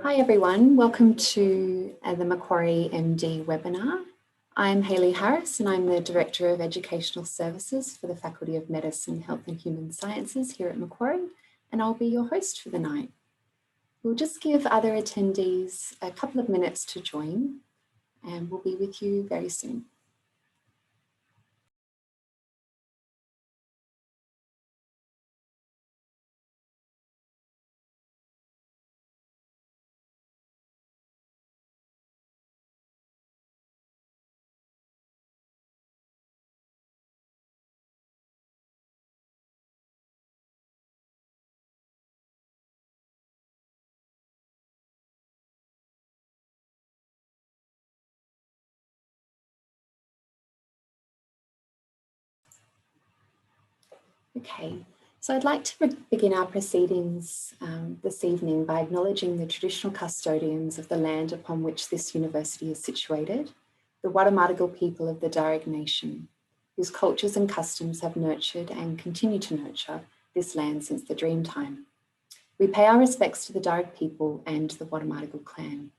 Hi everyone, welcome to the Macquarie MD Webinar. I'm Hayley Harris and I'm the Director of Educational Services for the Faculty of Medicine, Health and Human Sciences here at Macquarie, and I'll be your host for the night. We'll just give other attendees a couple of minutes to join and we'll be with you very soon. Okay, so I'd like to begin our proceedings this evening by acknowledging the traditional custodians of the land upon which this university is situated, the Wadawurrung people of the Darug Nation, whose cultures and customs have nurtured and continue to nurture this land since the Dreamtime. We pay our respects to the Darug people and the Wadawurrung clan.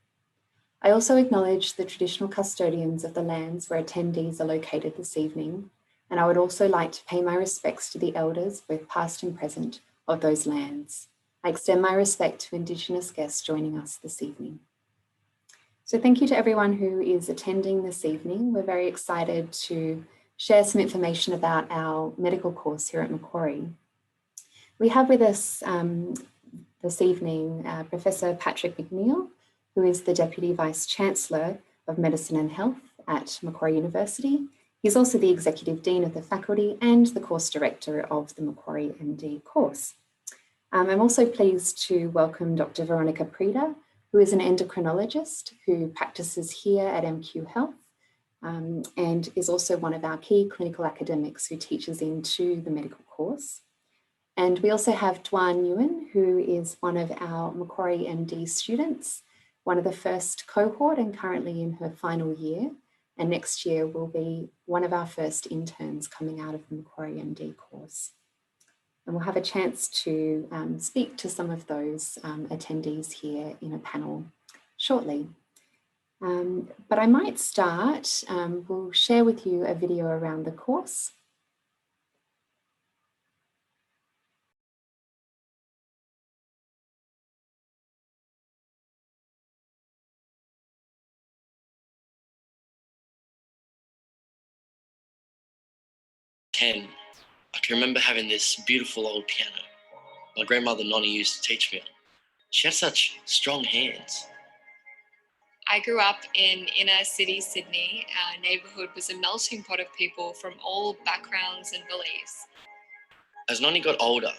I also acknowledge the traditional custodians of the lands where attendees are located this evening, and I would also like to pay my respects to the elders, both past and present, of those lands. I extend my respect to Indigenous guests joining us this evening. So thank you to everyone who is attending this evening. We're very excited to share some information about our medical course here at Macquarie. We have with us this evening Professor Patrick McNeill, who is the Deputy Vice Chancellor of Medicine and Health at Macquarie University. He's also the Executive Dean of the Faculty and the Course Director of the Macquarie MD course. I'm also pleased to welcome Dr. Veronica Prida, who is an endocrinologist who practices here at MQ Health and is also one of our key clinical academics who teaches into the medical course. And we also have Dwan Nguyen, who is one of our Macquarie MD students, one of the first cohort and currently in her final year. And next year will be one of our first interns coming out of the Macquarie MD course. And we'll have a chance to speak to some of those attendees here in a panel shortly. But I might start, we'll share with you a video around the course. I can remember having this beautiful old piano my grandmother Nonnie used to teach me on. She had such strong hands. I grew up in inner city Sydney. Our neighbourhood was a melting pot of people from all backgrounds and beliefs. As Nonnie got older,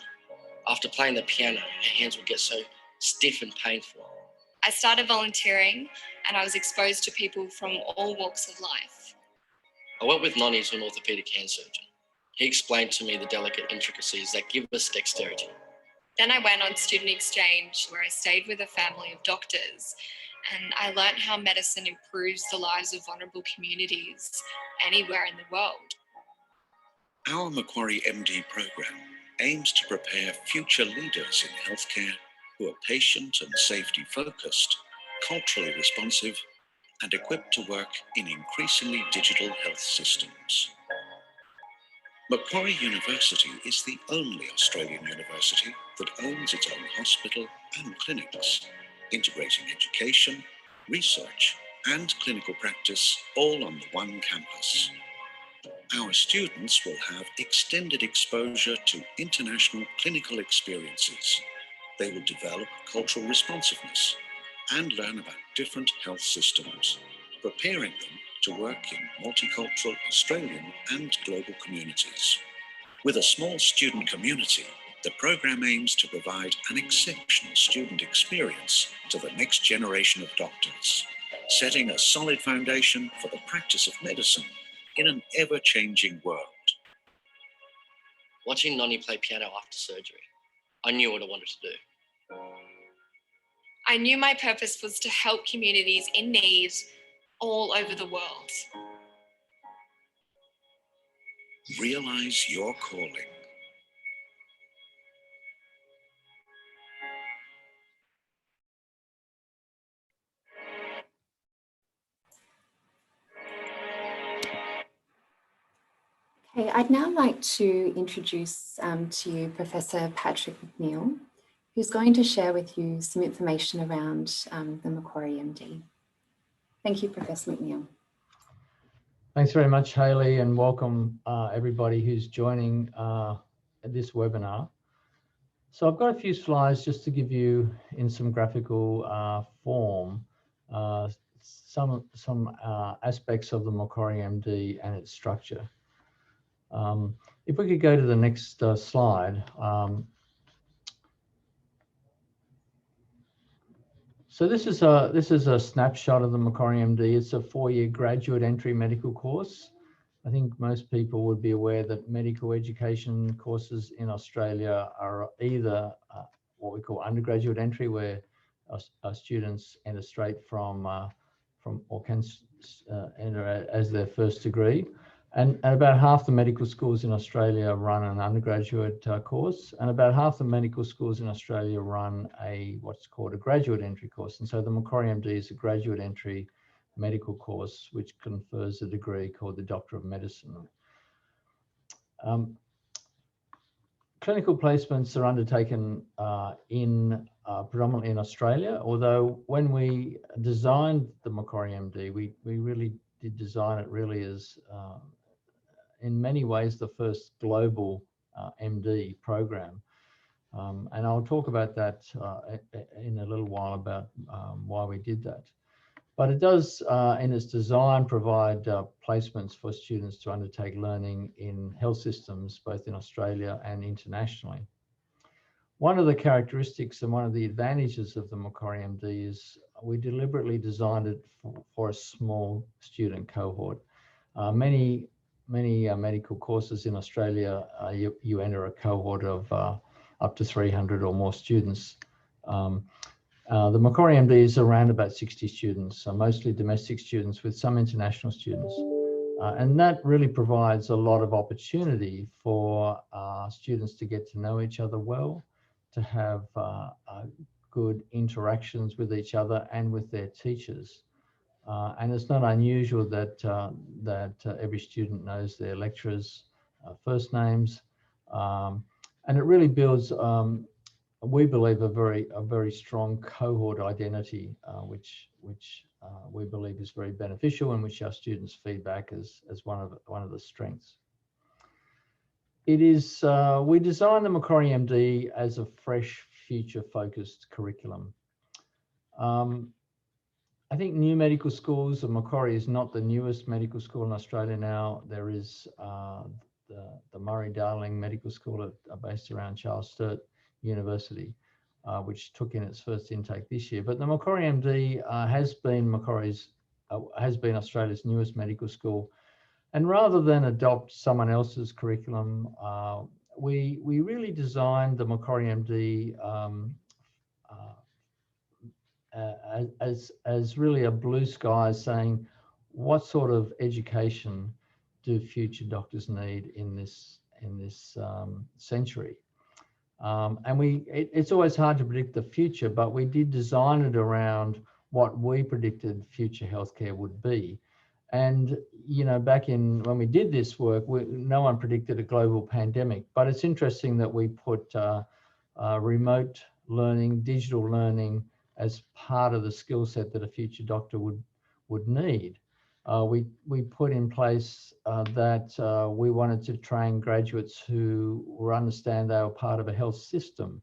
after playing the piano, her hands would get so stiff and painful. I started volunteering and I was exposed to people from all walks of life. I went with Nonnie to an orthopaedic hand surgeon. He explained to me the delicate intricacies that give us dexterity. Then I went on student exchange where I stayed with a family of doctors and I learned how medicine improves the lives of vulnerable communities anywhere in the world. Our Macquarie MD program aims to prepare future leaders in healthcare who are patient and safety focused, culturally responsive, and equipped to work in increasingly digital health systems. Macquarie University is the only Australian university that owns its own hospital and clinics, integrating education, research, and clinical practice all on the one campus. Our students will have extended exposure to international clinical experiences. They will develop cultural responsiveness and learn about different health systems, preparing them to work in multicultural Australian and global communities. With a small student community, the program aims to provide an exceptional student experience to the next generation of doctors, setting a solid foundation for the practice of medicine in an ever-changing world. Watching Nonnie play piano after surgery, I knew what I wanted to do. I knew my purpose was to help communities in need all over the world. Realize your calling. Okay, I'd now like to introduce to you Professor Patrick McNeill, who's going to share with you some information around the Macquarie MD. Thank you, Professor McNeill. Thanks very much, Hayley, and welcome everybody who's joining this webinar. So I've got a few slides just to give you in some graphical form some aspects of the Macquarie MD and its structure. If we could go to the next slide. So this is a snapshot of the Macquarie MD. It's a 4-year graduate entry medical course. I think most people would be aware that medical education courses in Australia are either what we call undergraduate entry, where our students enter straight from or can enter as their first degree. And about half the medical schools in Australia run an undergraduate course, and about half the medical schools in Australia run what's called a graduate entry course. And so the Macquarie MD is a graduate entry medical course which confers a degree called the Doctor of Medicine. Clinical placements are undertaken predominantly in Australia, although when we designed the Macquarie MD, we really did design it really as in many ways the first global MD program. And I'll talk about that in a little while about why we did that. But it does, in its design, provide placements for students to undertake learning in health systems, both in Australia and internationally. One of the characteristics and one of the advantages of the Macquarie MD is we deliberately designed it for a small student cohort. Many medical courses in Australia, you enter a cohort of up to 300 or more students. The Macquarie MD is around about 60 students, mostly domestic students with some international students. And that really provides a lot of opportunity for students to get to know each other well, to have good interactions with each other and with their teachers. And it's not unusual that every student knows their lecturers' first names. And it really builds, we believe, a very strong cohort identity, which we believe is very beneficial and which our students feedback as one of the strengths. It is, we designed the Macquarie MD as a fresh, future-focused curriculum. I think new medical schools, and Macquarie is not the newest medical school in Australia now. There is the Murray-Darling Medical School based around Charles Sturt University, which took in its first intake this year. But the Macquarie MD has been Australia's newest medical school. And rather than adopt someone else's curriculum, we really designed the Macquarie MD as really a blue sky, saying what sort of education do future doctors need in this century. And it's always hard to predict the future, but we did design it around what we predicted future healthcare would be. And you know, back in when we did this work, no one predicted a global pandemic. But it's interesting that we put remote learning, digital learning, as part of the skill set that a future doctor would need. We put in place that we wanted to train graduates who understand they were part of a health system.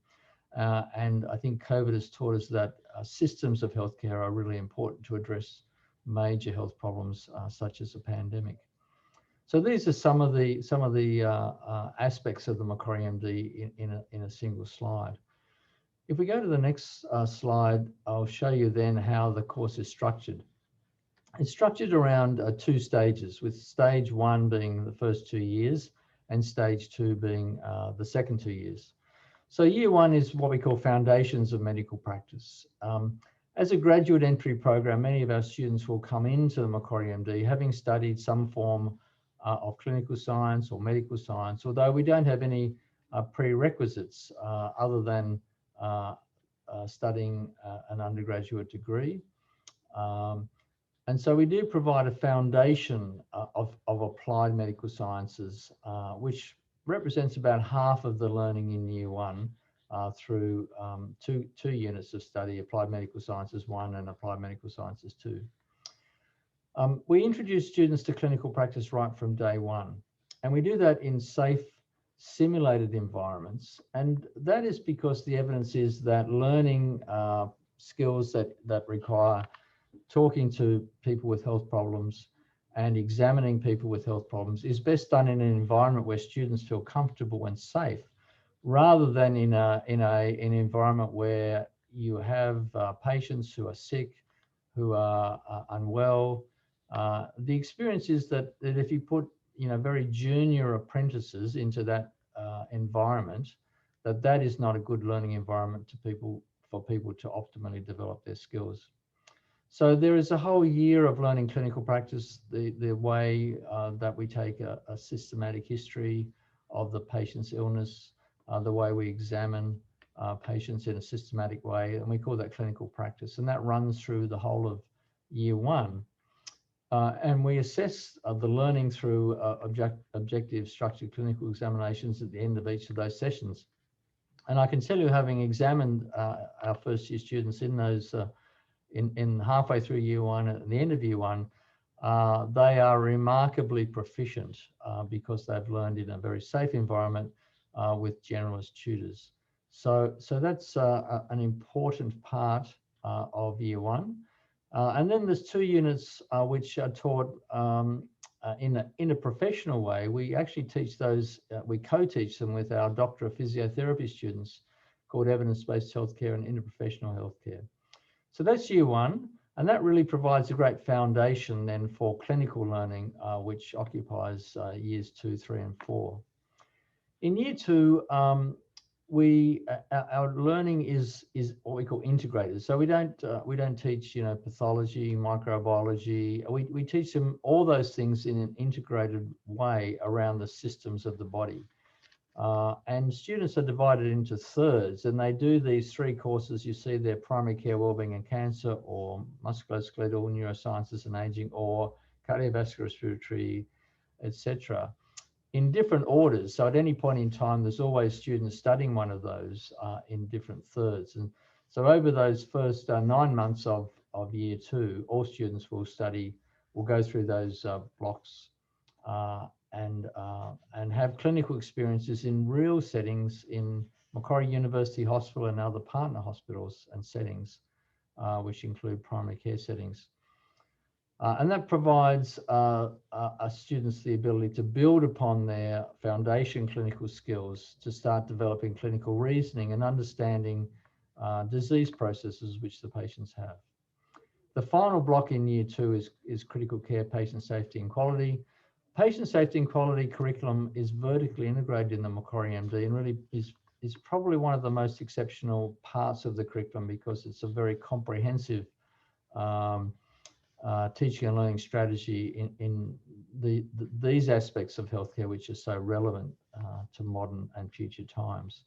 And I think COVID has taught us that systems of healthcare are really important to address major health problems such as a pandemic. So these are some of the aspects of the Macquarie MD in a single slide. If we go to the next slide, I'll show you then how the course is structured. It's structured around 2 stages, with stage 1 being the first 2 years and stage 2 being the second 2 years. So year 1 is what we call Foundations of Medical Practice. As a graduate entry program, many of our students will come into the Macquarie MD having studied some form of clinical science or medical science, although we don't have any prerequisites other than studying an undergraduate degree. And so we do provide a foundation of applied medical sciences, which represents about half of the learning in year one through two units of study, Applied Medical Sciences 1 and Applied Medical Sciences 2. We introduce students to clinical practice right from day one, and we do that in safe, simulated environments. And that is because the evidence is that learning skills that require talking to people with health problems and examining people with health problems is best done in an environment where students feel comfortable and safe, rather than in an environment where you have patients who are sick, who are unwell. The experience is that if you put very junior apprentices into that environment, that is not a good learning environment for people to optimally develop their skills. So there is a whole year of learning clinical practice, the way that we take a systematic history of the patient's illness, the way we examine patients in a systematic way, and we call that clinical practice. And that runs through the whole of year one. And we assess the learning through objective structured clinical examinations at the end of each of those sessions. And I can tell you, having examined our first year students in those in halfway through year one, at the end of year one, they are remarkably proficient because they've learned in a very safe environment with generalist tutors. So that's an important part of year one. And then there's 2 units which are taught in a professional way. We actually teach those, we co-teach them with our Doctor of Physiotherapy students, called Evidence-Based Healthcare and Interprofessional Healthcare. So that's year one, and that really provides a great foundation then for clinical learning, which occupies years 2, 3, and 4. In year 2, our learning is what we call integrated. So we don't teach pathology, microbiology. We teach them all those things in an integrated way around the systems of the body. And students are divided into thirds, and they do these 3 courses. You see there: primary care, wellbeing and cancer, or musculoskeletal, neurosciences and aging, or cardiovascular, respiratory, etc., in different orders. So at any point in time, there's always students studying one of those in different thirds. And so over those first 9 months of year 2, all students will go through those blocks and have clinical experiences in real settings in Macquarie University Hospital and other partner hospitals and settings, which include primary care settings. And that provides students the ability to build upon their foundation clinical skills to start developing clinical reasoning and understanding disease processes which the patients have. The final block in year 2 is critical care, patient safety and quality. Patient safety and quality curriculum is vertically integrated in the Macquarie MD, and really is probably one of the most exceptional parts of the curriculum, because it's a very comprehensive teaching and learning strategy in these aspects of healthcare, which are so relevant to modern and future times.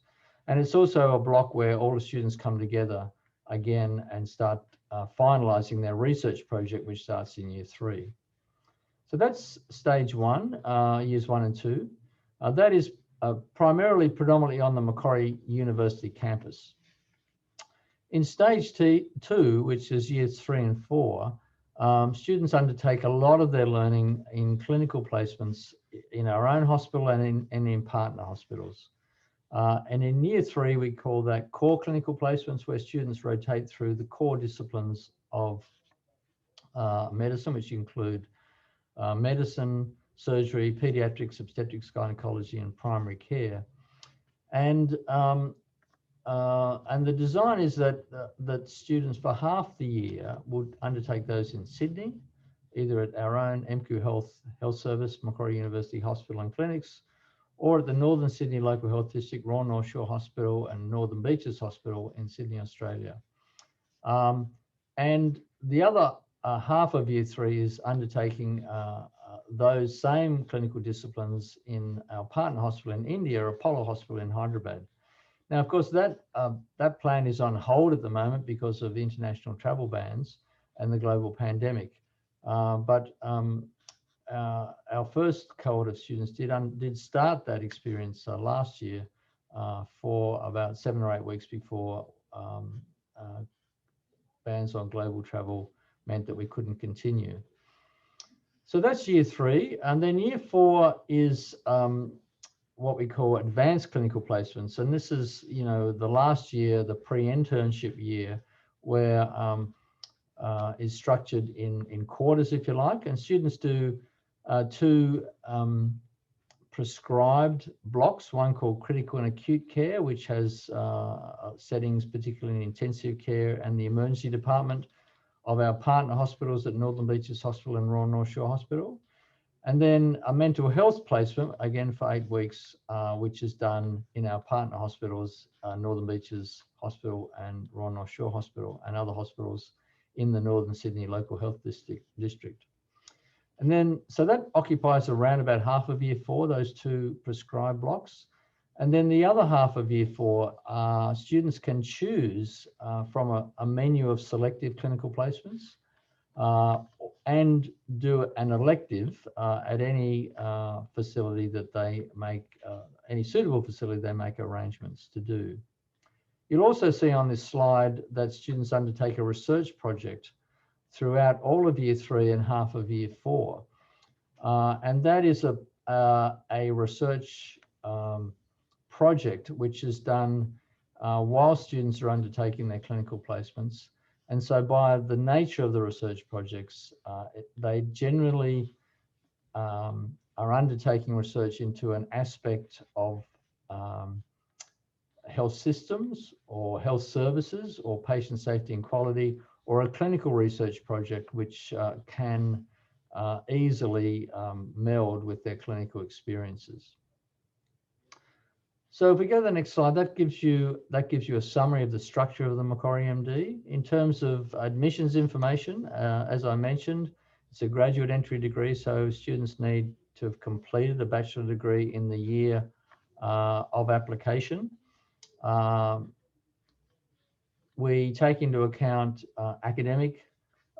And it's also a block where all the students come together again and start finalising their research project, which starts in year 3. So that's stage 1, years 1 and 2. That is predominantly on the Macquarie University campus. In stage 2, which is years 3 and 4, students undertake a lot of their learning in clinical placements in our own hospital and in partner hospitals. And in year 3, we call that core clinical placements, where students rotate through the core disciplines of medicine, which include medicine, surgery, pediatrics, obstetrics, gynecology, and primary care. And the design is that students for half the year would undertake those in Sydney, either at our own MQ Health Service, Macquarie University Hospital and Clinics, or at the Northern Sydney Local Health District, Royal North Shore Hospital and Northern Beaches Hospital in Sydney, Australia. And the other half of year 3 is undertaking those same clinical disciplines in our partner hospital in India, Apollo Hospital in Hyderabad. Now, of course, that plan is on hold at the moment because of the international travel bans and the global pandemic. But our first cohort of students did start that experience last year for about 7 or 8 weeks before bans on global travel meant that we couldn't continue. So that's year 3, and then year 4 is what we call advanced clinical placements, and this is, you know, the last year, the pre-internship year, where is structured in quarters, if you like, and students do 2 prescribed blocks, one called critical and acute care, which has settings particularly in intensive care and the emergency department of our partner hospitals at Northern Beaches Hospital and Royal North Shore Hospital. And then a mental health placement, again for 8 weeks, which is done in our partner hospitals, Northern Beaches Hospital and Royal North Shore Hospital, and other hospitals in the Northern Sydney Local Health District. And then, so that occupies around about half of year 4, those 2 prescribed blocks. And then the other half of year 4, students can choose from a menu of selective clinical placements and do an elective at any facility that they make, any suitable facility they make arrangements to do. You'll also see on this slide that students undertake a research project throughout all of year 3 and half of year 4. And that is a research project which is done while students are undertaking their clinical placements. And so by the nature of the research projects, they generally are undertaking research into an aspect of health systems or health services or patient safety and quality, or a clinical research project which can easily meld with their clinical experiences. So if we go to the next slide, that gives you a summary of the structure of the Macquarie MD. In terms of admissions information, as I mentioned, it's a graduate entry degree, so students need to have completed a bachelor degree in the year of application. We take into account academic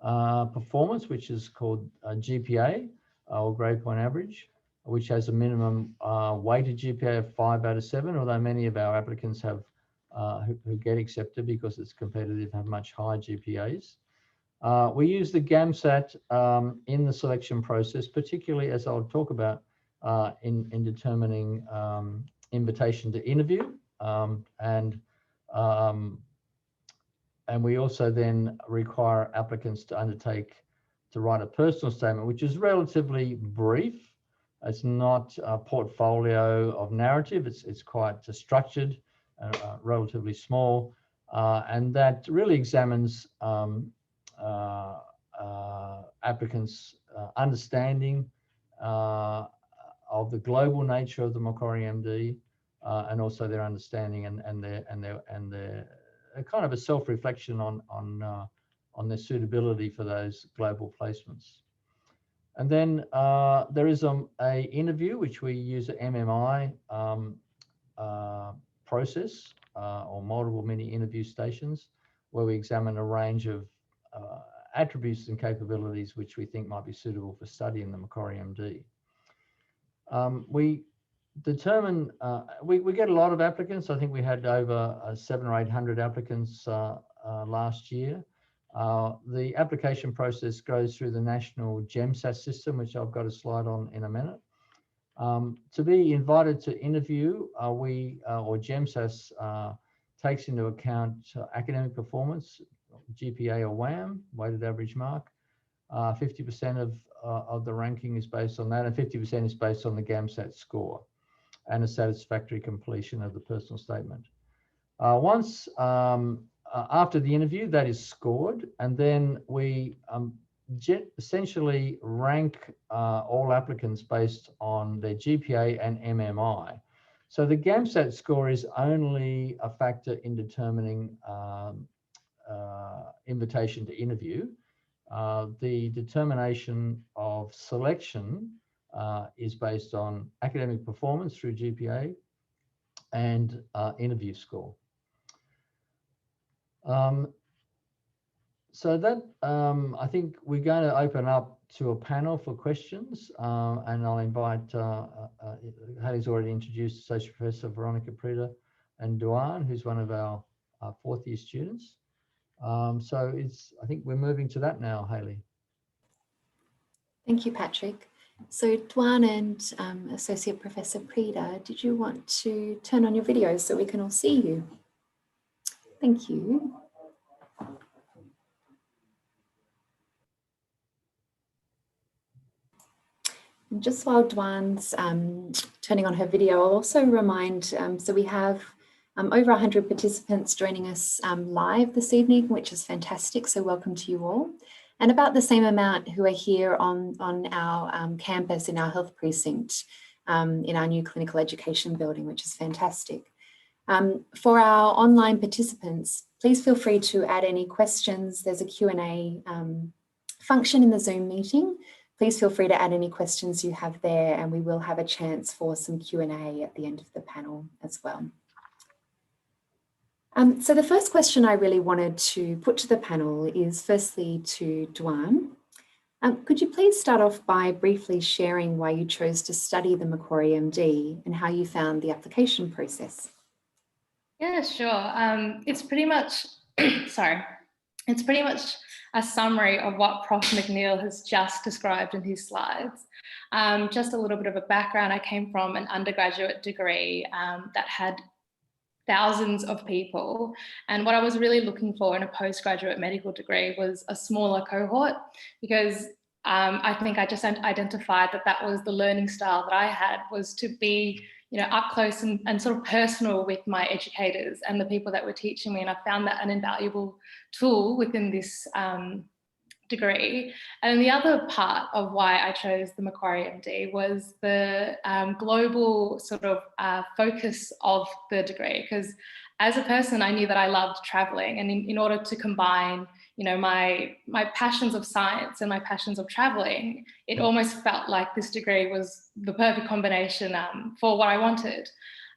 performance, which is called GPA, or grade point average, which has a minimum weighted GPA of 5 out of 7, although many of our applicants have who get accepted because it's competitive have much higher GPAs. We use the GAMSAT in the selection process, particularly as I'll talk about in determining invitation to interview, and we also then require applicants to write a personal statement, which is relatively brief. It's not a portfolio of narrative. It's quite structured, relatively small, and that really examines applicants' understanding of the global nature of the Macquarie MD, and also their understanding and their kind of a self-reflection on their suitability for those global placements. And then there is a interview, which we use an MMI process, or multiple mini interview stations, where we examine a range of attributes and capabilities which we think might be suitable for study in the Macquarie MD. We determine, we get a lot of applicants. I think we had over 700 or 800 applicants last year. The application process goes through the national GEMSAT system, which I've got a slide on in a minute. To be invited to interview, or GEMSAT takes into account academic performance, GPA or WAM, weighted average mark. 50% of the ranking is based on that, and 50% is based on the GAMSAT score and a satisfactory completion of the personal statement. Once after the interview, that is scored, and then we essentially rank all applicants based on their GPA and MMI. So the GAMSAT score is only a factor in determining invitation to interview. The determination of selection is based on academic performance through GPA and interview score. So that, I think we're going to open up to a panel for questions, and I'll invite, Haley's already introduced Associate Professor Veronica Prida and Duan, who's one of our fourth year students. So I think we're moving to that now, Haley. Thank you, Patrick. So Duan and Associate Professor Prida, did you want to turn on your videos so we can all see you? Thank you. And just while Duan's turning on her video, I'll also remind, so we have over 100 participants joining us live this evening, which is fantastic. So welcome to you all. And about the same amount who are here on our campus in our health precinct in our new clinical education building, which is fantastic. For our online participants, please feel free to add any questions. There's a Q&A function in the Zoom meeting. Please feel free to add any questions you have there, and we will have a chance for some Q&A at the end of the panel as well. So the first question I really wanted to put to the panel is firstly to Duan. Could you please start off by briefly sharing why you chose to study the Macquarie MD and how you found the application process? Yeah, sure. It's pretty much, sorry, it's pretty much a summary of what Prof McNeil has just described in his slides. Just a little bit of a background, I came from an undergraduate degree that had thousands of people. And what I was really looking for in a postgraduate medical degree was a smaller cohort, because I think I just identified that that was the learning style that I had, was to be, you know, up close and sort of personal with my educators and the people that were teaching me. And I found that an invaluable tool within this degree. And the other part of why I chose the Macquarie MD was the global sort of focus of the degree, because as a person, I knew that I loved traveling, and in order to combine, you know, my passions of science and my passions of traveling, it almost felt like this degree was the perfect combination for what I wanted.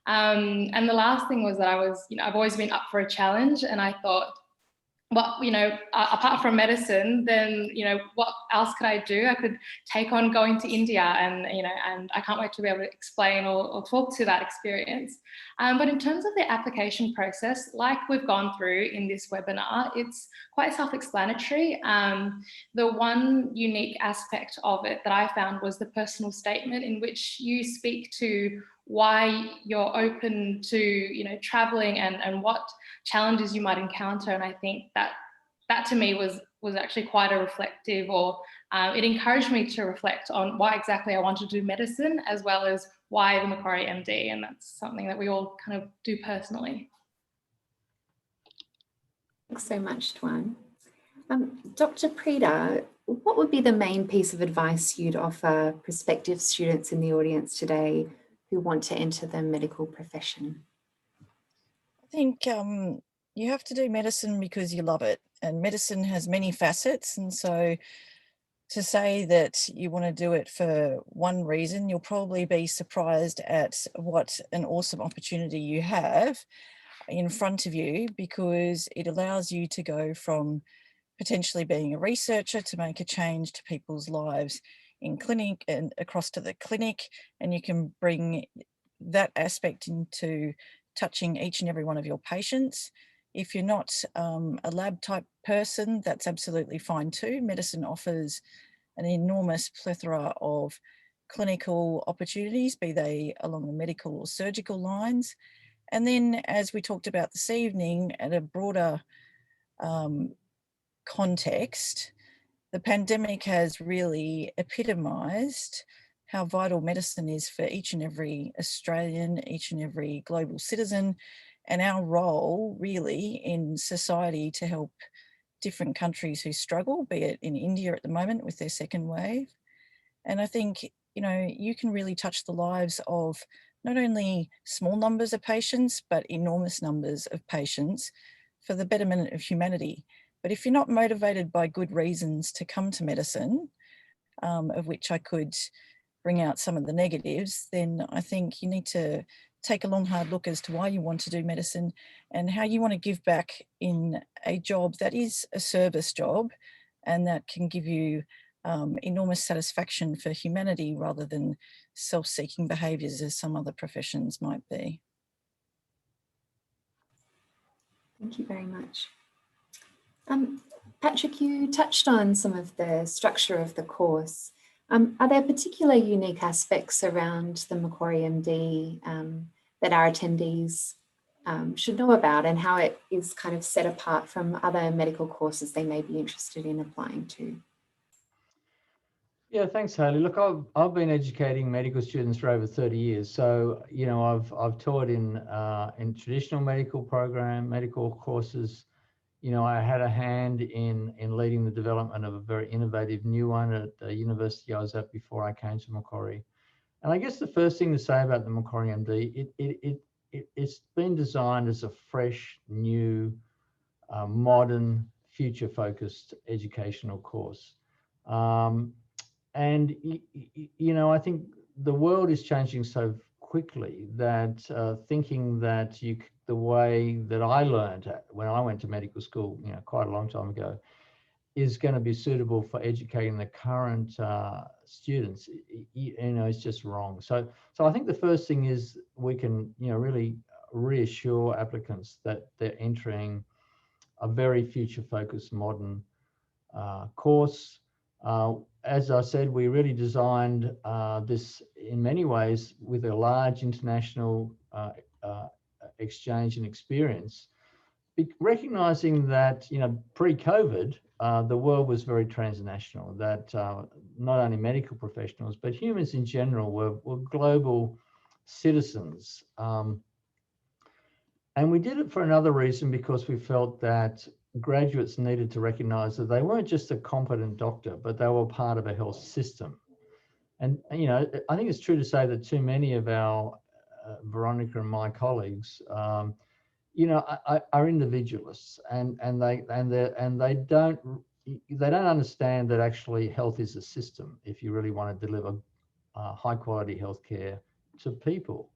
And the last thing was that I was, you know, I've always been up for a challenge, and I thought, well, you know, apart from medicine, then, you know, what else could I do? I could take on going to India, and, you know, and I can't wait to be able to explain or talk to that experience. But in terms of the application process, like we've gone through in this webinar, it's quite self-explanatory. The one unique aspect of it that I found was the personal statement, in which you speak to why you're open to, you know, traveling and what challenges you might encounter. And I think that to me was actually quite a reflective, or it encouraged me to reflect on why exactly I wanted to do medicine, as well as why the Macquarie MD. And that's something that we all kind of do personally. Thanks so much, Duan. Dr. Prida, what would be the main piece of advice you'd offer prospective students in the audience today who want to enter the medical profession? I think you have to do medicine because you love it, and medicine has many facets. And so to say that you want to do it for one reason, you'll probably be surprised at what an awesome opportunity you have in front of you, because it allows you to go from potentially being a researcher to make a change to people's lives in clinic and across to the clinic, and you can bring that aspect into touching each and every one of your patients. If you're not a lab type person, that's absolutely fine too. Medicine offers an enormous plethora of clinical opportunities, be they along the medical or surgical lines. And then, as we talked about this evening, at a broader context, the pandemic has really epitomised how vital medicine is for each and every Australian, each and every global citizen, and our role really in society to help different countries who struggle, be it in India at the moment with their second wave. And I think, you know, you can really touch the lives of not only small numbers of patients, but enormous numbers of patients for the betterment of humanity. But if you're not motivated by good reasons to come to medicine, of which I could bring out some of the negatives, then I think you need to take a long, hard look as to why you want to do medicine and how you want to give back in a job that is a service job and that can give you enormous satisfaction for humanity rather than self-seeking behaviours as some other professions might be. Thank you very much. Patrick, you touched on some of the structure of the course. Are there particular unique aspects around the Macquarie MD that our attendees should know about, and how it is kind of set apart from other medical courses they may be interested in applying to? Yeah, thanks, Hayley. Look, I've been educating medical students for over 30 years. So, you know, I've taught in traditional medical courses. You know, I had a hand in leading the development of a very innovative new one at the university I was at before I came to Macquarie. And I guess the first thing to say about the Macquarie MD, it's been designed as a fresh, new, modern, future-focused educational course. And, you know, I think the world is changing so quickly that thinking that the way that I learned when I went to medical school, you know, quite a long time ago, is going to be suitable for educating the current students, you know, it's just wrong. So I think the first thing is we can, you know, really reassure applicants that they're entering a very future-focused modern course. As I said, we really designed this in many ways with a large international exchange and experience, recognizing that, you know, pre-COVID, the world was very transnational, that not only medical professionals, but humans in general were global citizens. And we did it for another reason, because we felt that graduates needed to recognize that they weren't just a competent doctor, but they were part of a health system. And, you know, I think it's true to say that too many of our, Veronica and my colleagues, you know, are individualists, and they don't understand that actually health is a system if you really want to deliver high quality healthcare to people.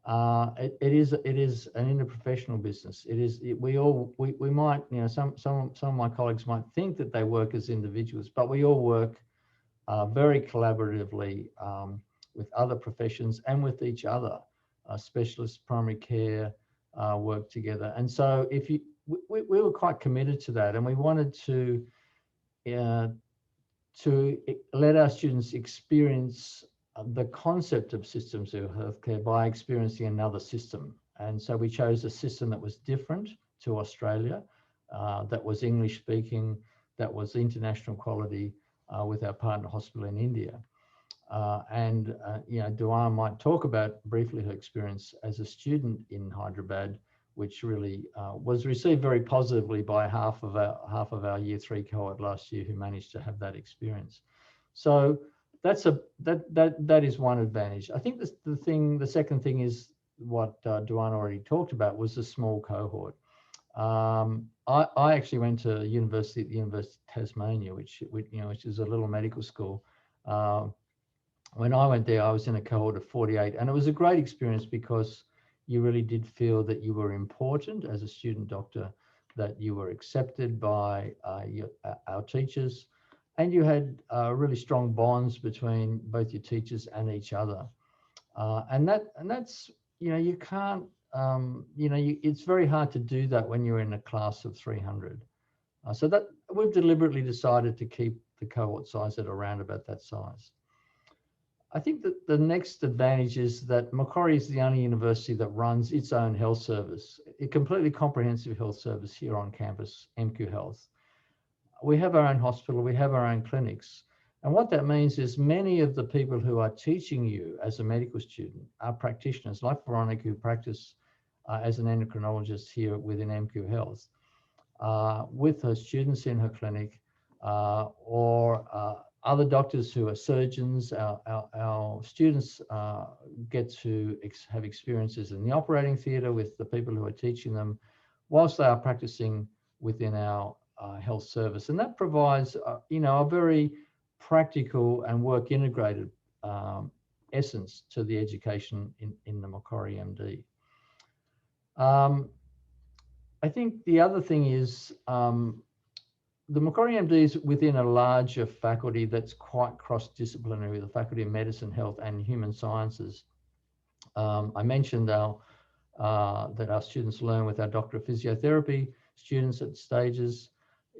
It is an interprofessional business. We might, you know, some of my colleagues might think that they work as individuals, but we all work very collaboratively with other professions and with each other. Specialists, primary care work together, and so we were quite committed to that, and we wanted to let our students experience the concept of systems of healthcare by experiencing another system. And so we chose a system that was different to Australia, that was English speaking, that was international quality, with our partner hospital in India. You know, Duan might talk about briefly her experience as a student in Hyderabad, which really was received very positively by half of our year 3 cohort last year who managed to have that experience. So that is one advantage. I think the second thing is what Duan already talked about, was the small cohort. I actually went to university at the University of Tasmania, which is a little medical school. When I went there, I was in a cohort of 48, and it was a great experience because you really did feel that you were important as a student doctor, that you were accepted by our teachers, and you had really strong bonds between both your teachers and each other. And that's, you know, you can't, you know, it's very hard to do that when you're in a class of 300. So that we've deliberately decided to keep the cohort size at around about that size. I think that the next advantage is that Macquarie is the only university that runs its own health service, a completely comprehensive health service here on campus, MQ Health. We have our own hospital, we have our own clinics. And what that means is many of the people who are teaching you as a medical student are practitioners, like Veronica, who practice as an endocrinologist here within MQ Health, with her students in her clinic, or other doctors who are surgeons. Our students get to have experiences in the operating theatre with the people who are teaching them, whilst they are practicing within our health service. And that provides, you know, a very practical and work integrated essence to the education in the Macquarie MD. I think the other thing is the Macquarie MD is within a larger faculty that's quite cross-disciplinary, the Faculty of Medicine, Health and Human Sciences. I mentioned that our students learn with our Doctor of Physiotherapy students at stages.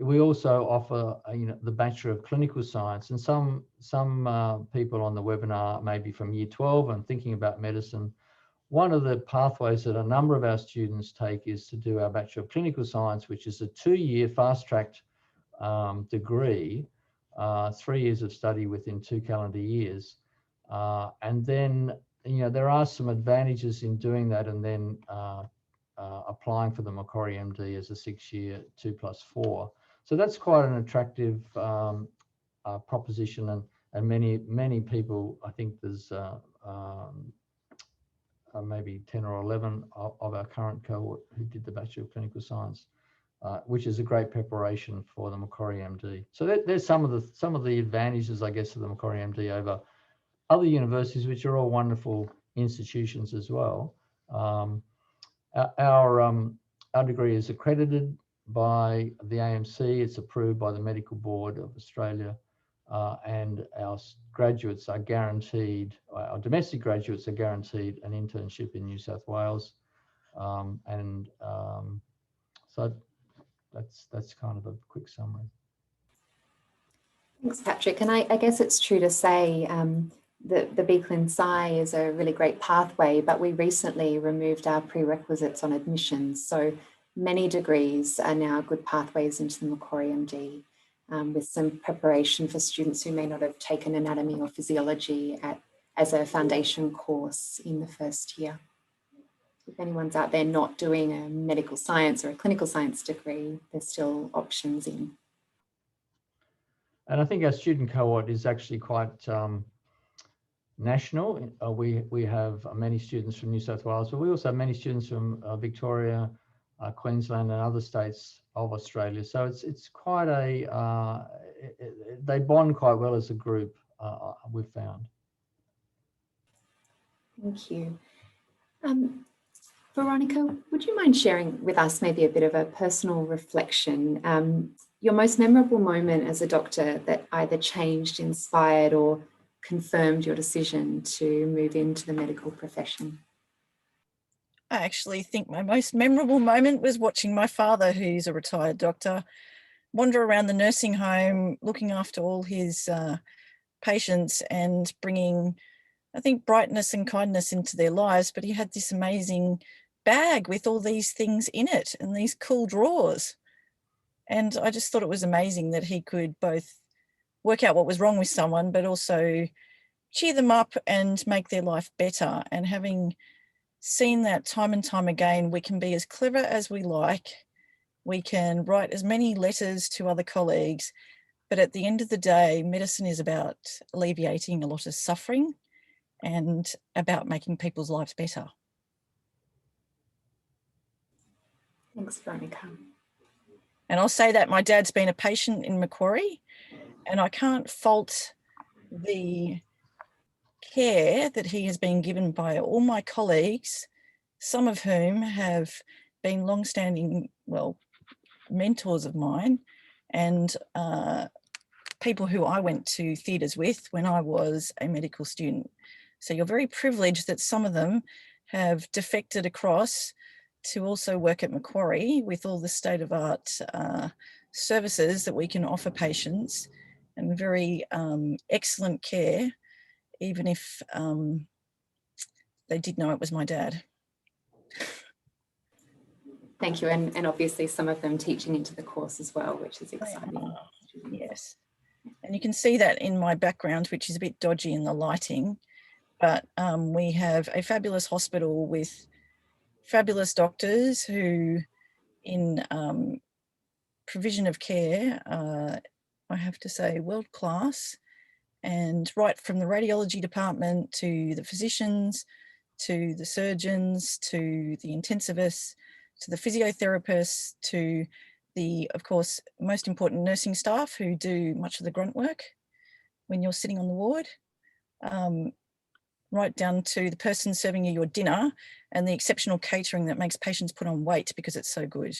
We also offer the Bachelor of Clinical Science, and some people on the webinar may be from Year 12 and thinking about medicine. One of the pathways that a number of our students take is to do our Bachelor of Clinical Science, which is a 2-year fast-tracked degree, 3 years of study within 2 calendar years. And then, there are some advantages in doing that and then applying for the Macquarie MD as a 6-year 2+4. So that's quite an attractive proposition, and many people, I think there's maybe 10 or 11 of our current cohort who did the Bachelor of Clinical Science, which is a great preparation for the Macquarie MD. So there's some of the advantages, I guess, of the Macquarie MD over other universities, which are all wonderful institutions as well. Our degree is accredited by the AMC. It's approved by the Medical Board of Australia, and our graduates are guaranteed, our domestic graduates are guaranteed an internship in New South Wales. So that's kind of a quick summary. Thanks, Patrick. And I guess it's true to say that the BClin Sci is a really great pathway, but we recently removed our prerequisites on admissions. So many degrees are now good pathways into the Macquarie MD, with some preparation for students who may not have taken anatomy or physiology as a foundation course in the first year. If anyone's out there not doing a medical science or a clinical science degree, there's still options in. And I think our student cohort is actually quite national. We have many students from New South Wales, but we also have many students from Victoria, Queensland and other states of Australia. So it's quite they bond quite well as a group, we've found. Thank you. Veronica, would you mind sharing with us maybe a bit of a personal reflection, your most memorable moment as a doctor that either changed, inspired or confirmed your decision to move into the medical profession? I actually think my most memorable moment was watching my father, who's a retired doctor, wander around the nursing home, looking after all his patients and bringing, I think, brightness and kindness into their lives. But he had this amazing bag with all these things in it and these cool drawers. And I just thought it was amazing that he could both work out what was wrong with someone, but also cheer them up and make their life better. And having seen that time and time again, we can be as clever as we like. We can write as many letters to other colleagues, but at the end of the day, medicine is about alleviating a lot of suffering and about making people's lives better. Thanks, Veronica. And I'll say that my dad's been a patient in Macquarie, and I can't fault the care that he has been given by all my colleagues, some of whom have been long-standing, well, mentors of mine and people who I went to theatres with when I was a medical student. So you're very privileged that some of them have defected across to also work at Macquarie with all the state-of-art services that we can offer patients, and very excellent care, even if they did know it was my dad. Thank you. And obviously some of them teaching into the course as well, which is exciting. Yes. And you can see that in my background, which is a bit dodgy in the lighting, but we have a fabulous hospital with fabulous doctors who, in provision of care, I have to say world class, and right from the radiology department to the physicians, to the surgeons, to the intensivists, to the physiotherapists, to the, of course, most important nursing staff who do much of the grunt work when you're sitting on the ward. right down to the person serving you your dinner and the exceptional catering that makes patients put on weight because it's so good.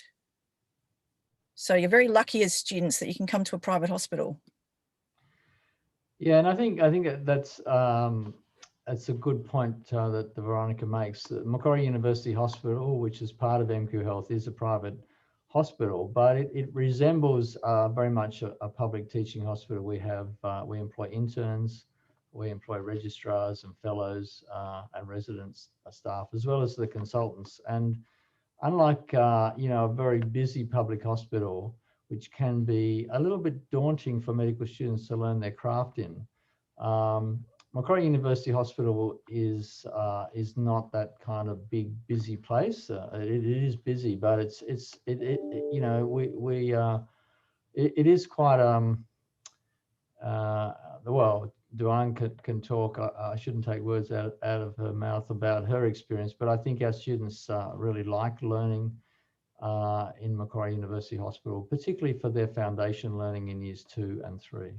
So you're very lucky as students that you can come to a private hospital. Yeah, and I think that's a good point that Veronica makes. The Macquarie University Hospital, which is part of MQ Health, is a private hospital, but it resembles very much a public teaching hospital. We employ interns, we employ registrars and fellows and residents staff, as well as the consultants. And unlike a very busy public hospital, which can be a little bit daunting for medical students to learn their craft in, Macquarie University Hospital is not that kind of big busy place. It is busy, but it is quite well. Duane can talk. I shouldn't take words out of her mouth about her experience, but I think our students really like learning in Macquarie University Hospital, particularly for their foundation learning in years 2 and 3.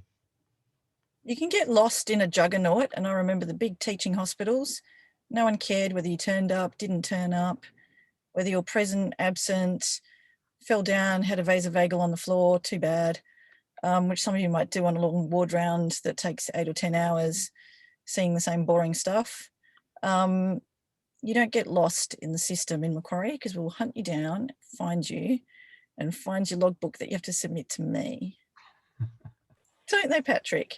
You can get lost in a juggernaut, and I remember the big teaching hospitals. No one cared whether you turned up, didn't turn up, whether you're present, absent, fell down, had a vasovagal on the floor, too bad, which some of you might do on a long ward round that takes 8 or 10 hours, seeing the same boring stuff. You don't get lost in the system in Macquarie because we'll hunt you down, find you, and find your logbook that you have to submit to me. Don't they, Patrick?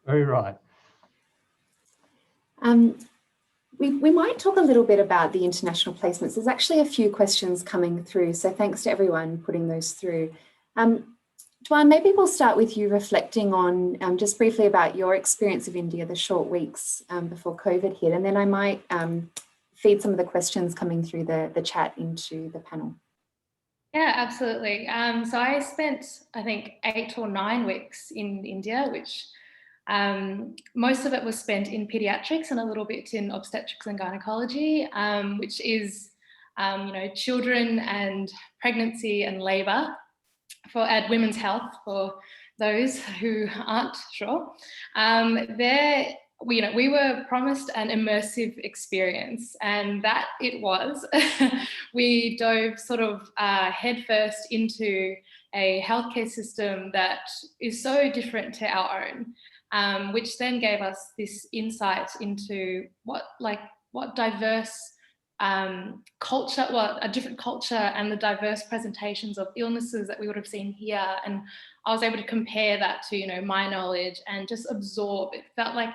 Very right. We might talk a little bit about the international placements. There's actually a few questions coming through, so thanks to everyone putting those through. Duane, maybe we'll start with you reflecting on just briefly about your experience of India, the short weeks before COVID hit, and then I might feed some of the questions coming through the chat into the panel. Yeah, absolutely. So I spent, I think, 8 or 9 weeks in India, which most of it was spent in pediatrics and a little bit in obstetrics and gynecology, which is, children and pregnancy and labour and women's health for those who aren't sure. We were promised an immersive experience, and that it was. We dove sort of headfirst into a healthcare system that is so different to our own, which then gave us this insight into what diverse culture, a different culture, and the diverse presentations of illnesses that we would have seen here. And I was able to compare that to, my knowledge and just absorb. It felt like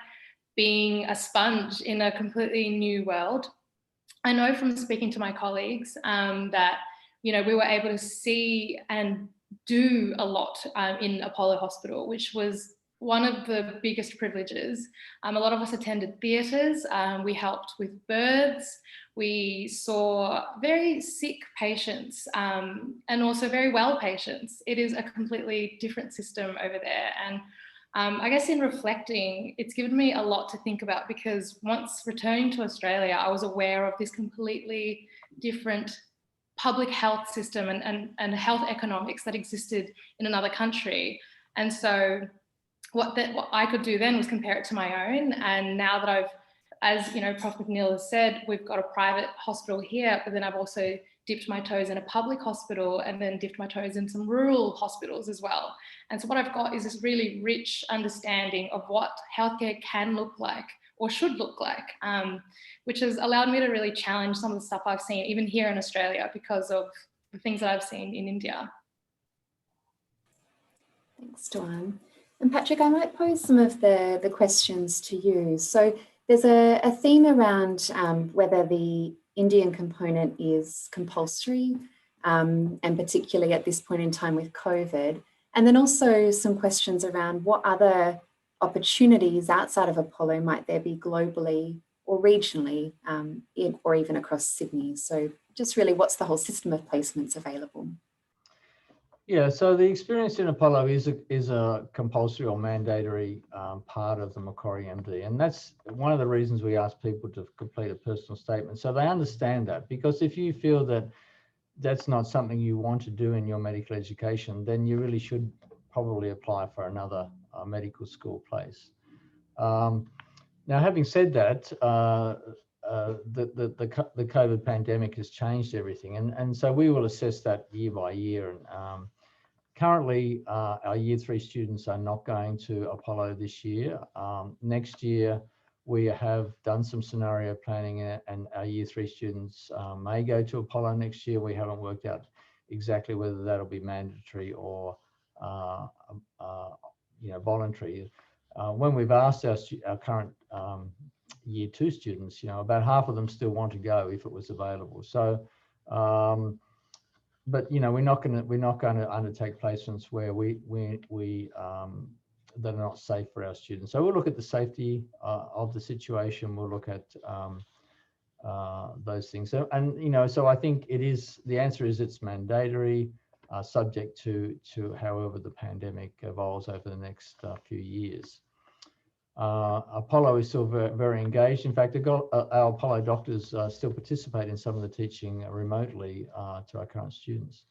being a sponge in a completely new world. I know from speaking to my colleagues that, we were able to see and do a lot in Apollo Hospital, which was one of the biggest privileges. A lot of us attended theatres, we helped with births, we saw very sick patients and also very well patients. It is a completely different system over there. And I guess in reflecting, it's given me a lot to think about, because once returning to Australia, I was aware of this completely different public health system and health economics that existed in another country. And so what I could do then was compare it to my own. And now that as Prof McNeil has said, we've got a private hospital here, but then I've also dipped my toes in a public hospital and then dipped my toes in some rural hospitals as well. And so what I've got is this really rich understanding of what healthcare can look like or should look like, which has allowed me to really challenge some of the stuff I've seen even here in Australia because of the things that I've seen in India. Thanks, Duane. And Patrick, I might pose some of the questions to you. So there's a theme around whether the Indian component is compulsory, and particularly at this point in time with COVID. And then also some questions around what other opportunities outside of Apollo might there be globally or regionally, or even across Sydney. So just really, what's the whole system of placements available? Yeah, so the experience in Apollo is a compulsory or mandatory part of the Macquarie MD, and that's one of the reasons we ask people to complete a personal statement, so they understand that. Because if you feel that that's not something you want to do in your medical education, then you really should probably apply for another medical school place. Now, having said that, the COVID pandemic has changed everything, and so we will assess that year by year. And currently, our Year 3 students are not going to Apollo this year. Next year, we have done some scenario planning, and our Year 3 students may go to Apollo next year. We haven't worked out exactly whether that'll be mandatory or voluntary. When we've asked our current Year 2 students, about half of them still want to go if it was available. So, but we're not going to undertake placements where that are not safe for our students. So we'll look at the safety of the situation. We'll look at those things. So, and so I think the answer is it's mandatory, subject to however the pandemic evolves over the next few years. Apollo is still very, very engaged. In fact, our Apollo doctors still participate in some of the teaching remotely to our current students.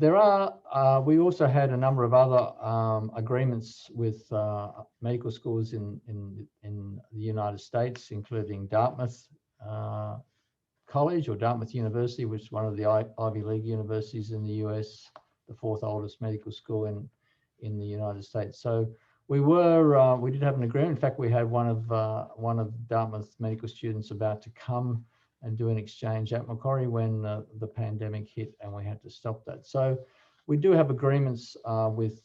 We also had a number of other agreements with medical schools in the United States, including Dartmouth College or Dartmouth University, which is one of the Ivy League universities in the US, the 4th oldest medical school in the United States. So we did have an agreement. In fact, we had one of Dartmouth medical students about to come and do an exchange at Macquarie when the pandemic hit, and we had to stop that. So we do have agreements with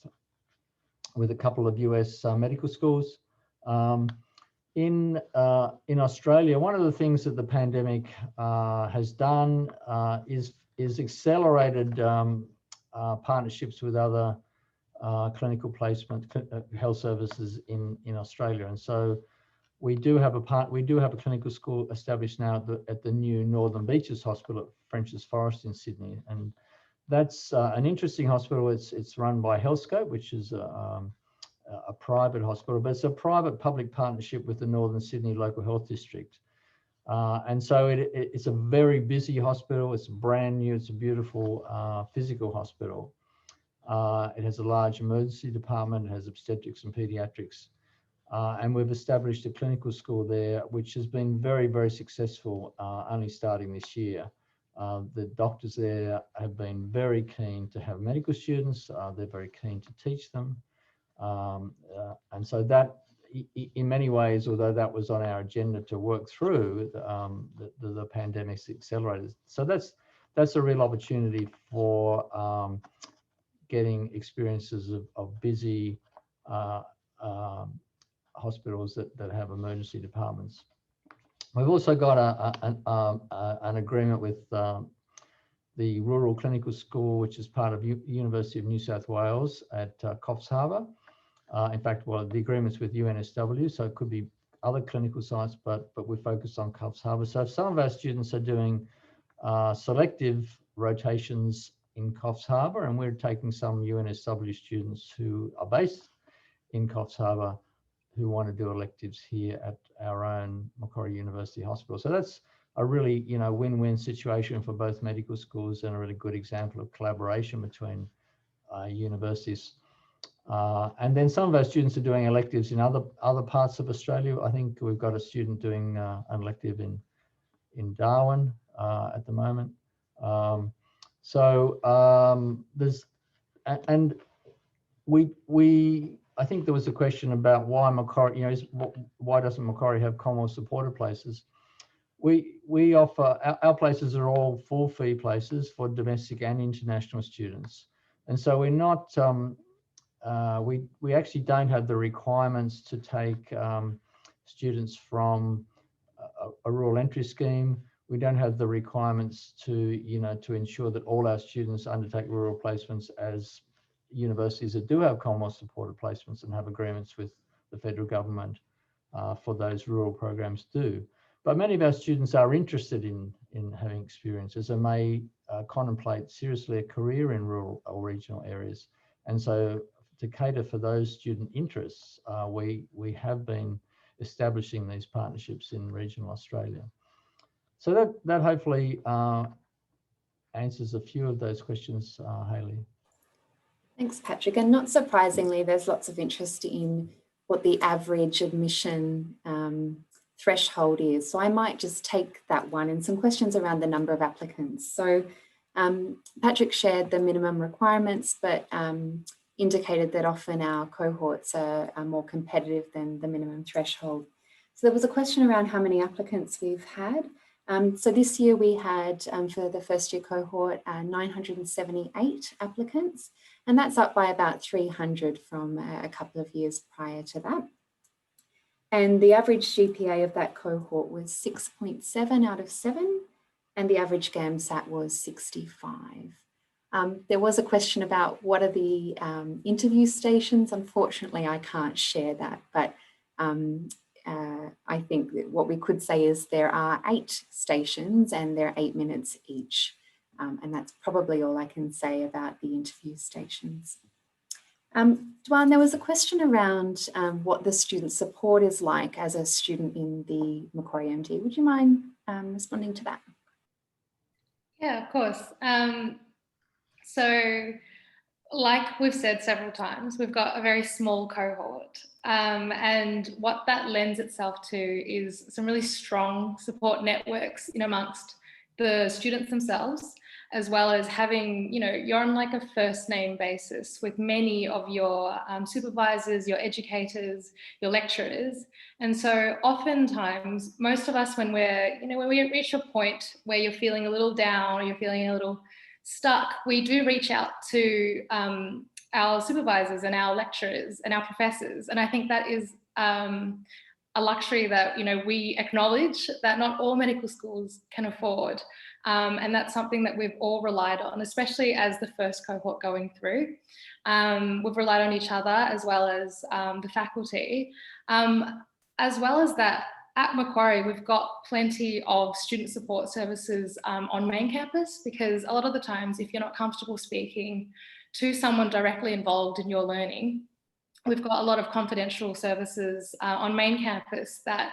a couple of US medical schools. In Australia, one of the things that the pandemic has done is accelerated partnerships with other clinical placement health services in Australia, and so we do have a clinical school established now at the new Northern Beaches Hospital at Frenchs Forest in Sydney, and that's an interesting hospital. It's run by Healthscope, which is a private hospital, but it's a private-public partnership with the Northern Sydney Local Health District, and so it's a very busy hospital. It's brand new. It's a beautiful physical hospital. It has a large emergency department. It has obstetrics and pediatrics. And we've established a clinical school there, which has been very, very successful, only starting this year. The doctors there have been very keen to have medical students. They're very keen to teach them. And so that, in many ways, although that was on our agenda to work through, the pandemic's accelerated. So that's a real opportunity for getting experiences of busy hospitals that have emergency departments. We've also got an agreement with the Rural Clinical School, which is part of University of New South Wales at Coffs Harbour. In fact, the agreement's with UNSW, so it could be other clinical sites, but we're focused on Coffs Harbour. So if some of our students are doing selective rotations in Coffs Harbour, and we're taking some UNSW students who are based in Coffs Harbour who want to do electives here at our own Macquarie University Hospital. So that's a really, win-win situation for both medical schools, and a really good example of collaboration between universities. And then some of our students are doing electives in other parts of Australia. I think we've got a student doing an elective in Darwin at the moment. I think there was a question about why Macquarie, why doesn't Macquarie have Commonwealth supported places? We offer, our places are all full fee places for domestic and international students. And so we're not, we actually don't have the requirements to take students from a rural entry scheme. We don't have the requirements to ensure that all our students undertake rural placements, as universities that do have Commonwealth supported placements and have agreements with the federal government for those rural programs do. But many of our students are interested in having experiences and may contemplate seriously a career in rural or regional areas. And so to cater for those student interests, we have been establishing these partnerships in regional Australia. So that hopefully answers a few of those questions, Hayley. Thanks, Patrick. And not surprisingly, there's lots of interest in what the average admission threshold is. So I might just take that one, and some questions around the number of applicants. So Patrick shared the minimum requirements, but indicated that often our cohorts are more competitive than the minimum threshold. So there was a question around how many applicants we've had. So this year we had, for the first year cohort, 978 applicants, and that's up by about 300 from a couple of years prior to that. And the average GPA of that cohort was 6.7 out of 7, and the average GAMSAT was 65. There was a question about what are the interview stations. Unfortunately, I can't share that, but I think that what we could say is there are 8 stations and they're 8 minutes each. And that's probably all I can say about the interview stations. Duan, there was a question around what the student support is like as a student in the Macquarie MD. Would you mind responding to that? Yeah, of course. So like we've said several times, we've got a very small cohort. And what that lends itself to is some really strong support networks in amongst the students themselves, as well as having, you're on like a first name basis with many of your supervisors, your educators, your lecturers. And so oftentimes, most of us, when we reach a point where you're feeling a little down or you're feeling a little stuck, we do reach out to our supervisors and our lecturers and our professors. And I think that is a luxury that we acknowledge that not all medical schools can afford. And that's something that we've all relied on, especially as the first cohort going through. We've relied on each other as well as the faculty. As well as that, at Macquarie, we've got plenty of student support services on main campus, because a lot of the times, if you're not comfortable speaking to someone directly involved in your learning, we've got a lot of confidential services on main campus that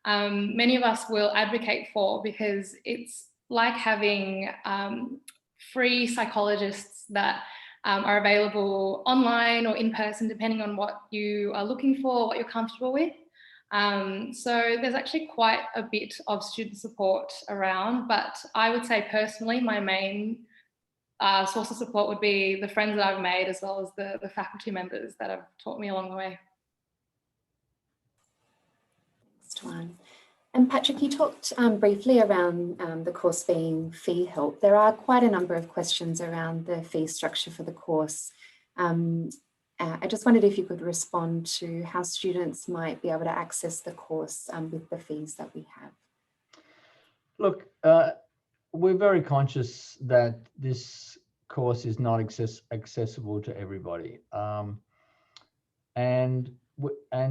many of us will advocate for, because it's like having free psychologists that are available online or in person, depending on what you are looking for, what you're comfortable with. So there's actually quite a bit of student support around, but I would say personally, my main source of support would be the friends that I've made, as well as the faculty members that have taught me along the way. Thanks, Tuan. And Patrick, you talked briefly around the course being fee help. There are quite a number of questions around the fee structure for the course. I just wondered if you could respond to how students might be able to access the course with the fees that we have. Look, we're very conscious that this course is not accessible to everybody. And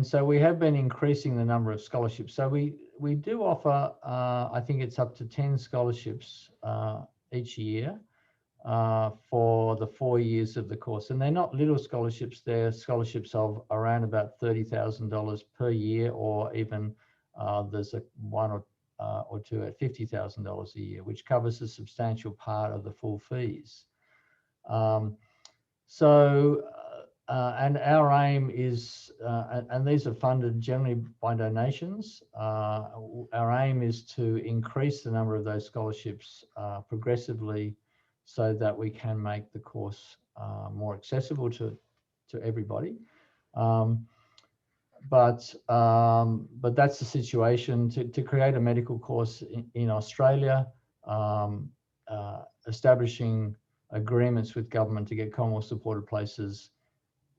so we have been increasing the number of scholarships. So we do offer, I think it's up to 10 scholarships each year for the 4 years of the course. And they're not little scholarships, they're scholarships of around about $30,000 per year, or even there's one or two at $50,000 a year, which covers a substantial part of the full fees. And our aim is, and these are funded generally by donations, our aim is to increase the number of those scholarships progressively, so that we can make the course more accessible to everybody. But that's the situation. To create a medical course in Australia, establishing agreements with government to get Commonwealth supported places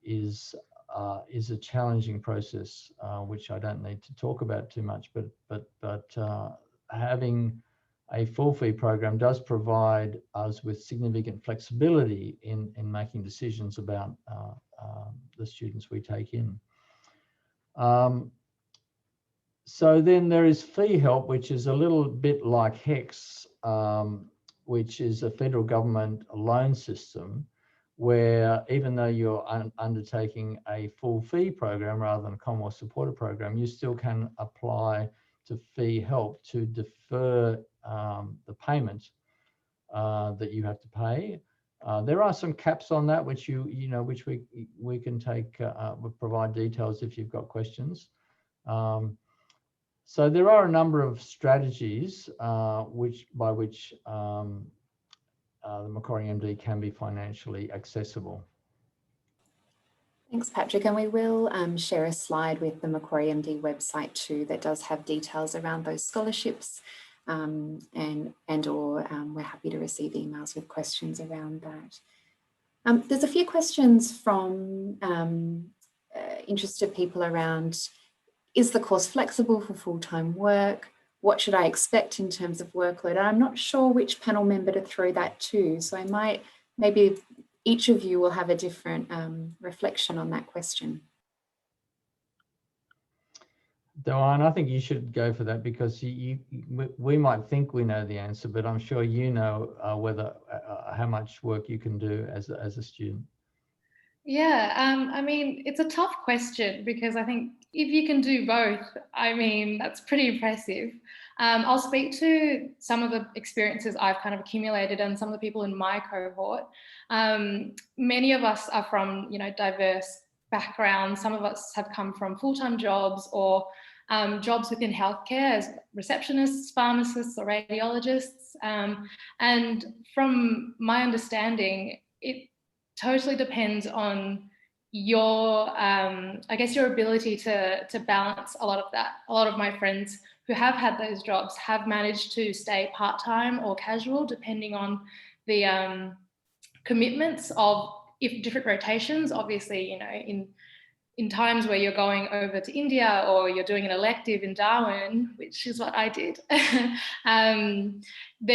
is a challenging process, which I don't need to talk about too much. But having a full fee program does provide us with significant flexibility in making decisions about the students we take in. So then there is fee help, which is a little bit like HECS, which is a federal government loan system, where even though you're undertaking a full fee program rather than a Commonwealth supported program, you still can apply to fee help to defer the payment that you have to pay, There are some caps on that, which which we can take, provide details if you've got questions. So there are a number of strategies by which the Macquarie MD can be financially accessible. Thanks, Patrick. And we will share a slide with the Macquarie MD website too that does have details around those scholarships, and or we're happy to receive emails with questions around that. There's a few questions from interested people around, is the course flexible for full-time work? What should I expect in terms of workload? And I'm not sure which panel member to throw that to, so I might, maybe each of you will have a different reflection on that question. Diane, I think you should go for that, because we might think we know the answer, but I'm sure you know whether how much work you can do as a student. Yeah, I mean, it's a tough question, because I think if you can do both, I mean, that's pretty impressive. I'll speak to some of the experiences I've kind of accumulated and some of the people in my cohort. Many of us are from, diverse backgrounds. Some of us have come from full-time jobs or jobs within healthcare as receptionists, pharmacists, or radiologists. And from my understanding, it totally depends on your, I guess, your ability to balance a lot of that. A lot of my friends who have had those jobs have managed to stay part-time or casual, depending on the commitments of different rotations. Obviously, in times where you're going over to India or you're doing an elective in Darwin, which is what I did, then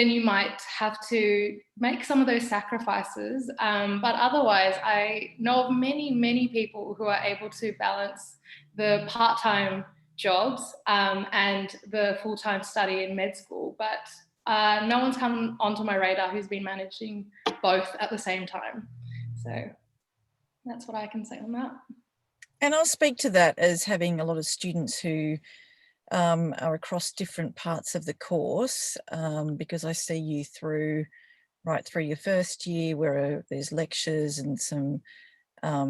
you might have to make some of those sacrifices. But otherwise, I know of many, many people who are able to balance the part-time jobs and the full-time study in med school. But no one's come onto my radar who's been managing both at the same time. So that's what I can say on that. And I'll speak to that as having a lot of students who are across different parts of the course, because I see you right through your first year, where there's lectures and some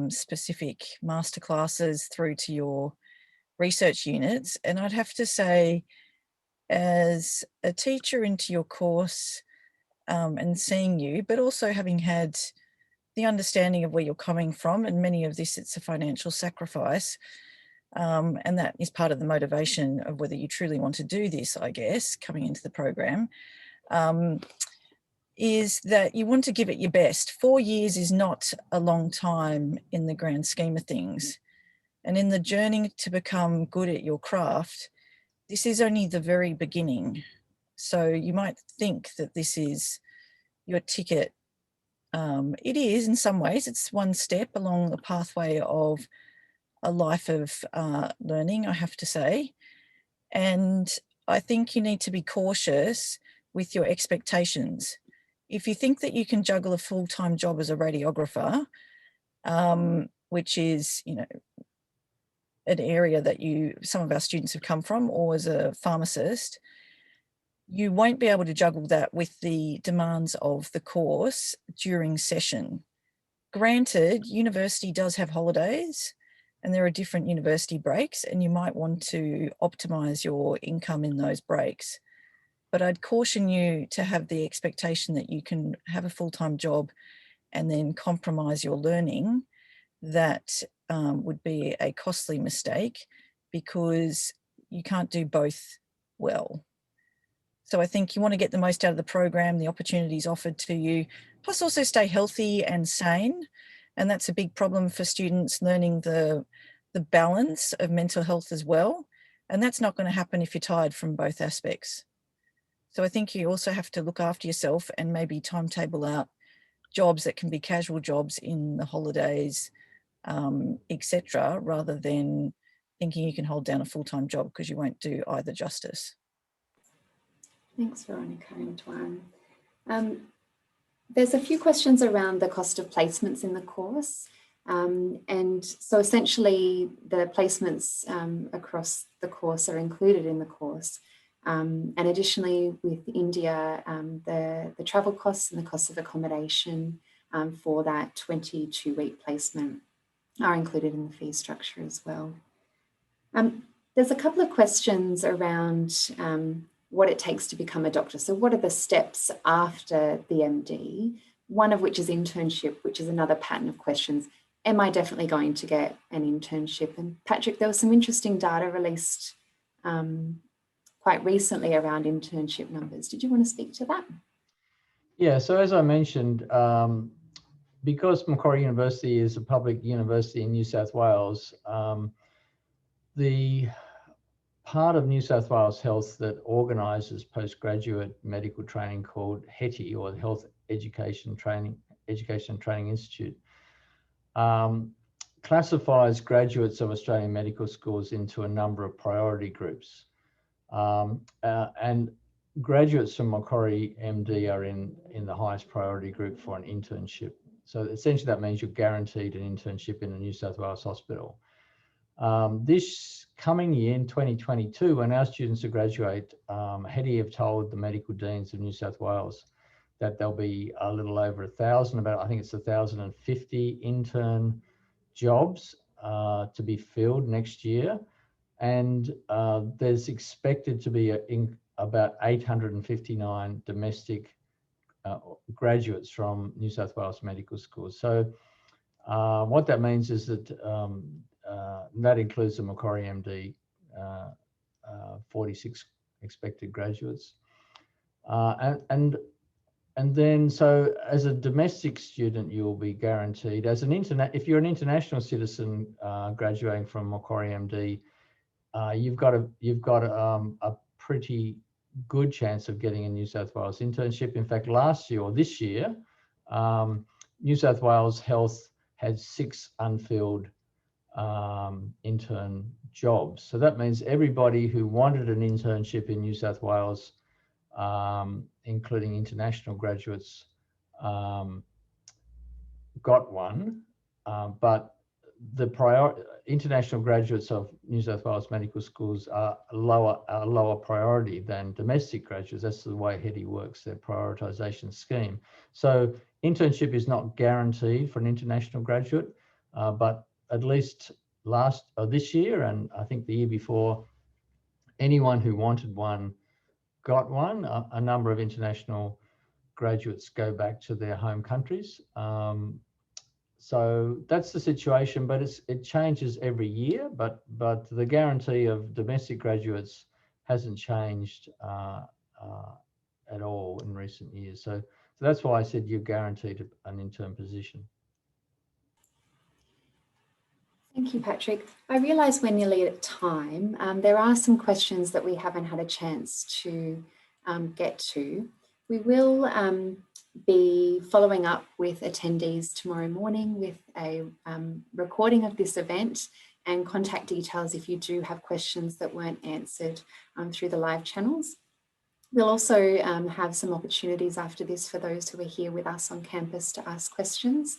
specific masterclasses through to your research units. And I'd have to say, as a teacher into your course and seeing you, but also having had the understanding of where you're coming from, and many of this, it's a financial sacrifice, and that is part of the motivation of whether you truly want to do this, I guess, coming into the program, is that you want to give it your best. 4 years is not a long time in the grand scheme of things, and in the journey to become good at your craft, this is only the very beginning. So you might think that this is your ticket. It is in some ways. It's one step along the pathway of a life of learning, I have to say. And I think you need to be cautious with your expectations. If you think that you can juggle a full-time job as a radiographer, which is, an area that some of our students have come from, or as a pharmacist, you won't be able to juggle that with the demands of the course during session. Granted, university does have holidays and there are different university breaks, and you might want to optimize your income in those breaks. But I'd caution you to have the expectation that you can have a full-time job and then compromise your learning. That would be a costly mistake, because you can't do both well. So I think you want to get the most out of the program, the opportunities offered to you, plus also stay healthy and sane. And that's a big problem for students, learning the balance of mental health as well. And that's not going to happen if you're tired from both aspects. So I think you also have to look after yourself and maybe timetable out jobs that can be casual jobs in the holidays, etc., rather than thinking you can hold down a full-time job, because you won't do either justice. Thanks, Veronica and Tuan. There's a few questions around the cost of placements in the course. And so essentially the placements across the course are included in the course. And additionally with India, the travel costs and the cost of accommodation for that 22-week placement are included in the fee structure as well. There's a couple of questions around what it takes to become a doctor. So what are the steps after the MD? One of which is internship, which is another pattern of questions. Am I definitely going to get an internship? And Patrick, there was some interesting data released quite recently around internship numbers. Did you want to speak to that? Yeah, so as I mentioned, because Macquarie University is a public university in New South Wales, the part of New South Wales Health that organises postgraduate medical training called HETI, or the Health Education and Training Institute, classifies graduates of Australian medical schools into a number of priority groups. And graduates from Macquarie MD are in the highest priority group for an internship. So essentially that means you're guaranteed an internship in a New South Wales hospital. This coming year in 2022, when our students will graduate, HETI have told the medical deans of New South Wales that there'll be a little over 1,000, I think it's 1,050 intern jobs to be filled next year. And there's expected to be about 859 domestic graduates from New South Wales medical schools. So what that means is that that includes the Macquarie MD 46 expected graduates. And then, so as a domestic student, you'll be guaranteed, as an if you're an international citizen graduating from Macquarie MD, you've got a pretty good chance of getting a New South Wales internship. In fact, last year or this year, New South Wales Health had 6 unfilled intern jobs. So that means everybody who wanted an internship in New South Wales, including international graduates, got one, but the international graduates of New South Wales medical schools are lower priority than domestic graduates. That's the way HETI works, their prioritisation scheme. So internship is not guaranteed for an international graduate, but at least this year, and I think the year before, anyone who wanted one got one. A number of international graduates go back to their home countries. So that's the situation, but it changes every year. But the guarantee of domestic graduates hasn't changed at all in recent years. So that's why I said you're guaranteed an intern position. Thank you, Patrick. I realise we're nearly at time. There are some questions that we haven't had a chance to get to. We will be following up with attendees tomorrow morning with a recording of this event and contact details if you do have questions that weren't answered through the live channels. We'll also have some opportunities after this for those who are here with us on campus to ask questions.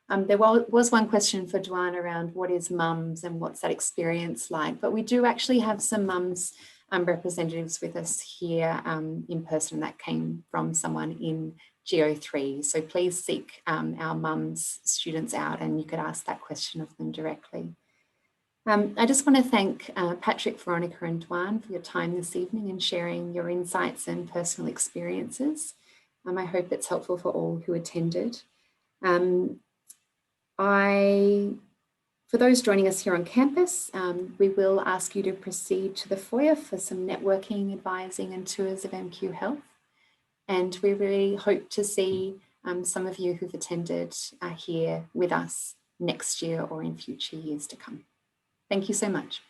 There was one question for Duan around what is mums and what's that experience like, but we do actually have some mums representatives with us here in person. That came from someone in GO3. So please seek our mums students out and you could ask that question of them directly. I just want to thank Patrick, Veronica and Duan for your time this evening and sharing your insights and personal experiences. I hope it's helpful for all who attended. For those joining us here on campus, we will ask you to proceed to the foyer for some networking, advising and tours of MQ Health. And we really hope to see some of you who've attended here with us next year or in future years to come. Thank you so much.